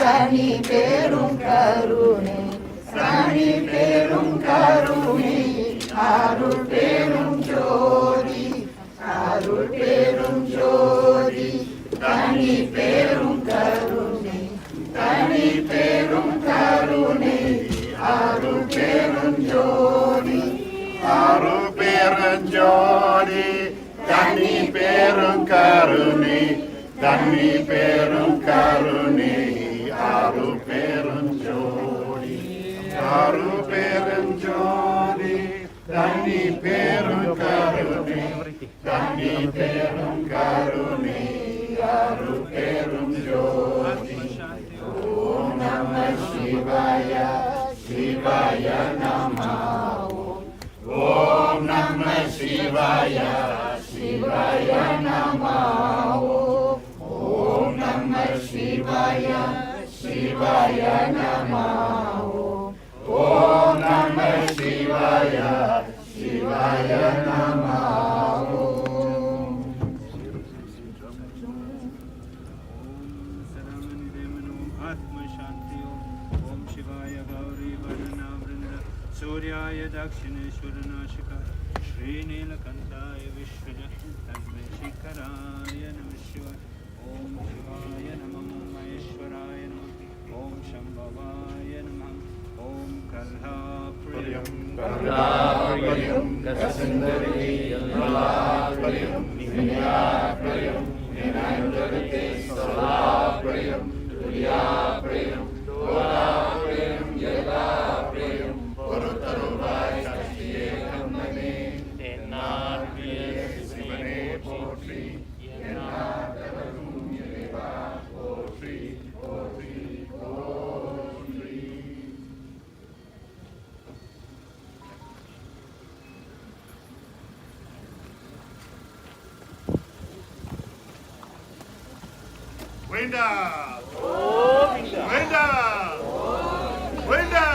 தனி பெரும் கருணை தனி பெரும் கருணை அருள் பெரும் ஜோதி அருள் பெரும் ஜோதி தனி பெரும் கருணை தனி பெரும் கருணை அருள் பெரும் ஜோதி அருள் பெருஞ்சோதி தனி பெரும் கருணை தனி பெரும் கருணை அருள் பெருஞ்சோதி அருள் பெருஞ்சோதி தனி பெரும் கருணை தனி பெரும் கருணை அருள் பெரும் ஜோதி ஓம் நம சிவாய சிவாய நம ஓம் நம சிவாய சிவாய நம ஓம் நம சிவாய சிவாய நம ஓம் நம சிவாய சிவாய நம सूर्याय दक्षिणेश्वर नाशिका श्रीनीलकंठाय विश्वज तस्मै शिखराय नमः शिवाय ओम शिवाय नमः महेश्वराय नमः ओम शंभवाय नमः ओम कल्हाप्रियं कल्हाप्रियं कसुन्दरी कल्हाप्रियं नित्याप्रियं निरन्तरते सदाप्रियं तुर्याप्रियं दोराप्रियं यदाप्रियं பொறுத்தருவாய் சக்தியே கண்ணனே என்னார்பிய சிவனே போற்றி என்னாதவரும் இறைவா போற்றி போற்றி போற்றி வேண்டா வேண்டா வேண்டா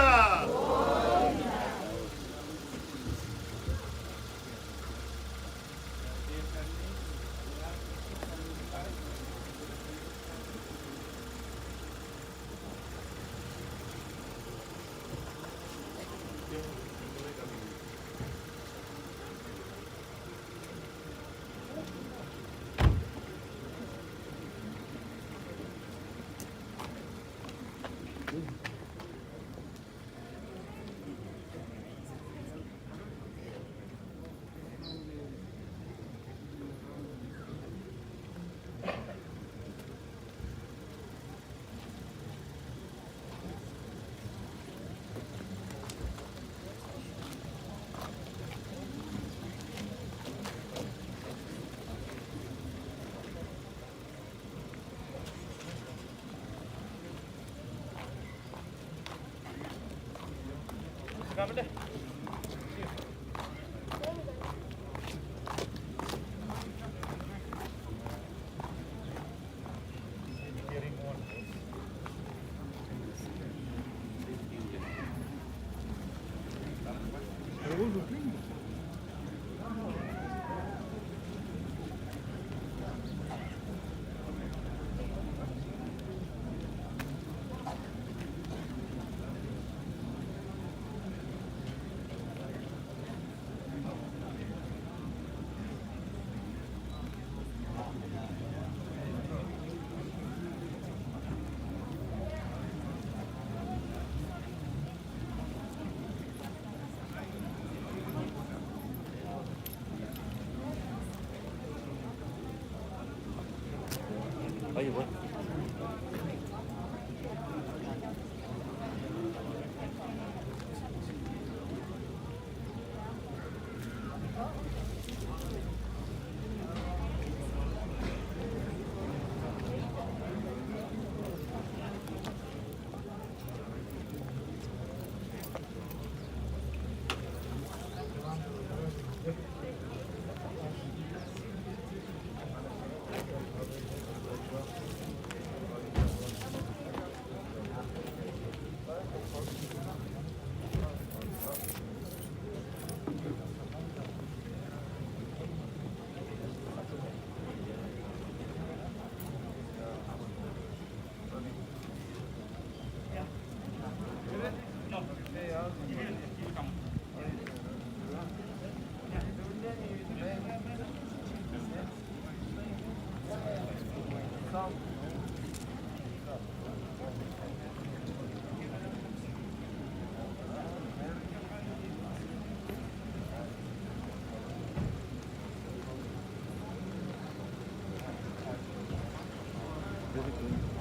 very good.